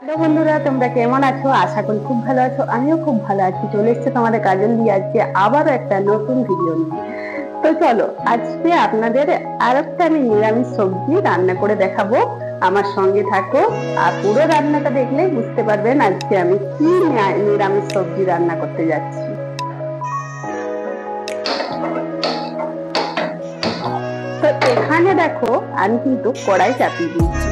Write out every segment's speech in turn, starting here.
Hello বন্ধুরা, তোমরা কেমন আছো? আশা করি খুব ভালো আছো। আমিও খুব ভালো আছি। চলে এসছে তোমাদের কাজল দিয়ে আজকে আবারও একটা নতুন ভিডিও নিয়ে। তো চলো, আজকে আপনাদের আর একটা আমি নিরামিষ সবজি রান্না করে দেখাবো। আমার সঙ্গে থাকো, আর পুরো রান্নাটা দেখলে বুঝতে পারবেন আজকে আমি কি নিরামিষ সবজি রান্না করতে যাচ্ছি। তো এখানে দেখো, আমি কিন্তু কড়াই চাপিয়ে দিয়েছি।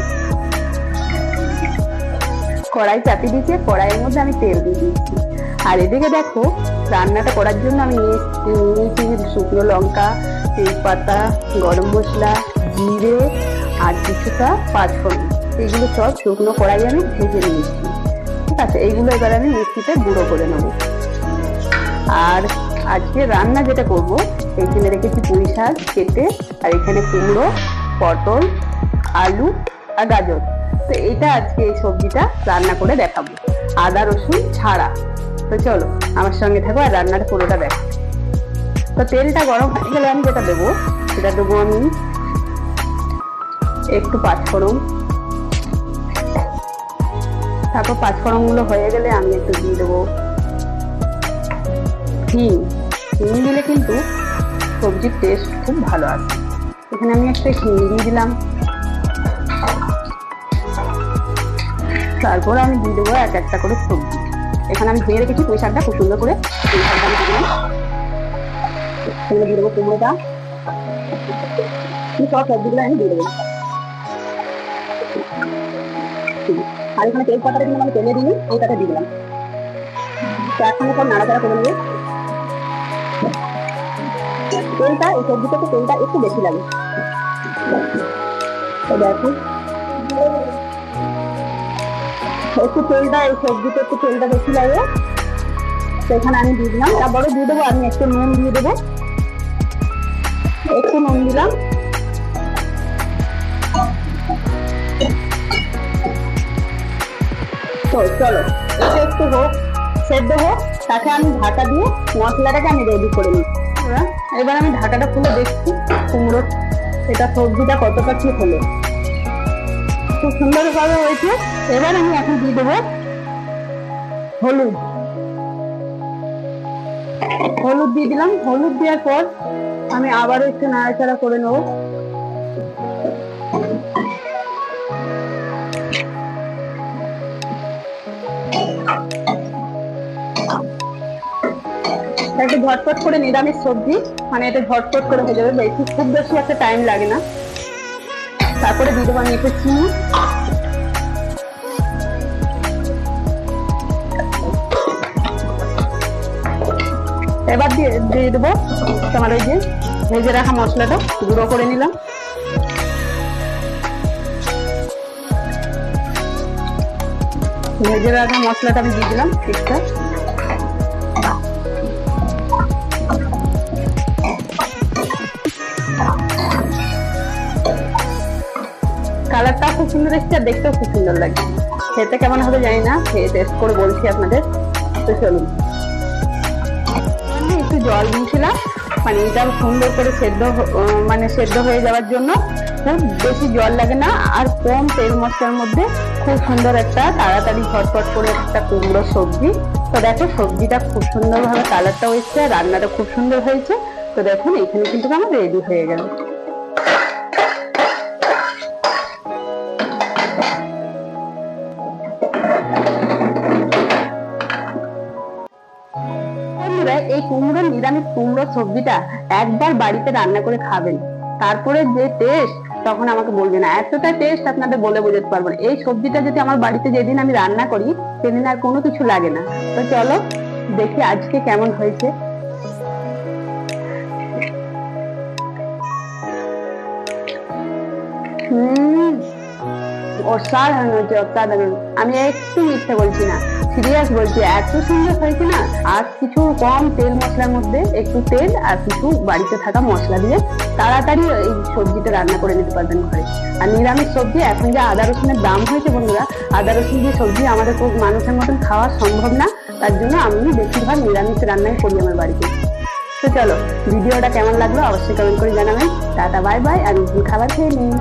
কড়াইয়ের মধ্যে আমি তেল দিয়ে দিয়েছি। আর এদিকে দেখো, রান্নাটা করার জন্য আমি নিয়েছি শুকনো লঙ্কা, তেজপাতা, গরম মশলা, জিরে আর কিছুটা পাঁচফোড়ন। এগুলো সব শুকনো কড়াই আমি ভেজে নিয়েছি। ঠিক আছে, এইগুলো এবার আমি মিক্সিতে গুঁড়ো করে নেবো। আর আজকে রান্না যেটা করব, এইখানে রেখেছি পুঁই শাক কেটে, আর এখানে কুমড়ো, পটল, আলু আর গাজর। তো এটা আজকে এই সবজিটা রান্না করে দেখাবো, আদা রসুন ছাড়া। তো চলো আমার সঙ্গে থাকো আর রান্নাটা পুরোটা দেখো। তো তেলটা গরম হয়ে গেলে আমি যেটা দেবো, সেটা দেবো আমি একটু পাঁচফোড়ন। তারপর পাঁচফোড়ন গুলো হয়ে গেলে আমি একটু দিয়ে দেবো হিং। হিং দিলে কিন্তু সবজির টেস্ট খুব ভালো আসে। এখানে আমি একটা হিং দিয়ে দিলাম। তারপর আমি দিয়ে দেবো এক একটা করে সবজি। এখানে আমি ধুয়ে রেখেছি পুঁই শাকটা, খুব সুন্দর করে পুঁই শাকটা আমি দিলাম। এখানে দিয়ে দেবো কুমড়োটা, সব সবজিগুলো আমি দিয়ে দেবো। আর এখানে তেজপাতাটা কিন্তু আমি তেলে দিই, এইটাতে দিয়ে দিলাম। তো একসঙ্গে সব নাড়াচাড়া করে নেবো। তেলটা এই সবজিটাতে তেলটা একটু বেশি লাগে। তো দেখো, একটু তেলটা এই সবজিতে একটু তেলটা বেশি লাগে। সেখানে আমি দিয়ে দিলাম। তারপরে দিয়ে দেবো আমি একটু নুন দিয়ে দেবো, একটু নুন দিলাম। তো চলো, এটা একটু হোক, সেদ্ধ হোক, তাকে আমি ঢাকা দিয়ে মশলাটাকে আমি রেডি করে নিই। এবার আমি ঢাকাটা খুলে দেখছি কুমড়ো এটা সবজিটা কতটা কি হলো। খুব সুন্দর ভাবে হয়েছে। এবার আমি এখন দিয়ে দেবো হলুদ। হলুদ দিয়ে দিলাম। হলুদ দেওয়ার পর আমি আবারও একটু নাড়াচাড়া করে নেবো। একটু ঝটপট করে নিরামিষ সবজি, মানে এটা ঝটপট করে হয়ে যাবে, খুব বেশি একটা টাইম লাগে না। তারপরে দিয়ে দেবো আমি একটু চিনি। এবার দিয়ে দেবো তোমার ওই যে ভেজে রাখা মশলাটা গুঁড়ো করে নিলাম। ভেজে রাখা মশলাটা আমি দিয়ে দিলাম ঠিকঠাক। কালারটা খুব সুন্দর এসছে, আর দেখতেও খুব সুন্দর লাগছে। খেতে কেমন হবে জানি না, খেয়ে টেস্ট করে বলছি আপনাদের। তো চলুন, আমি একটু জল দিয়েছিলাম, মানে এটা সুন্দর করে সেদ্ধ হয়ে যাওয়ার জন্য। খুব বেশি জল লাগে না, আর কম তেল মশলার মধ্যে খুব সুন্দর একটা তাড়াতাড়ি ঝটপট করে একটা কুমড়ো সবজি। তো দেখো, সবজিটা খুব সুন্দরভাবে কালারটাও এসছে, আর রান্নাটা খুব সুন্দর হয়েছে। তো দেখুন, এখানে কিন্তু আমার রেডি হয়ে গেল। এই নিরামিষ কুমড়ো সবজিটা একবার বাড়িতে রান্না করে খাবেন, তারপরে যে টেস্ট, তখন আমাকে বলবেন। এতটা টেস্ট আপনাদের বলে বোঝাতে পারবো না। এই সবজিটা যদি আমার বাড়িতে যেদিন আমি রান্না করি, সেদিন আর কোনো কিছু লাগে না। তো চলো দেখি আজকে কেমন হয়েছে। অসাধারণ হয়েছে, অসাধারণ। আমি একটু মিথ্যে বলছি না, সিরিয়াস বলছি, এত সুন্দর হয়েছে না। আর কিছু কম তেল মশলার মধ্যে একটু তেল আর কিছু বাড়িতে থাকা মশলা দিয়ে তাড়াতাড়ি এই সবজিটা রান্না করে নিতে পারবেন ঘরে। আর নিরামিষ সবজি, এখন যে আদা রসুনের দাম হয়েছে বন্ধুরা, আদা রসুন দিয়ে সবজি আমাদের খুব মানুষের মতন খাওয়া সম্ভব না। তার জন্য আমি বেশিরভাগ নিরামিষ রান্নাই করি আমার বাড়িতে। তো চলো, ভিডিওটা কেমন লাগলো অবশ্যই কমেন্ট করে জানাবেন। Tata, bye bye. আমি খাবার খেয়ে নিই।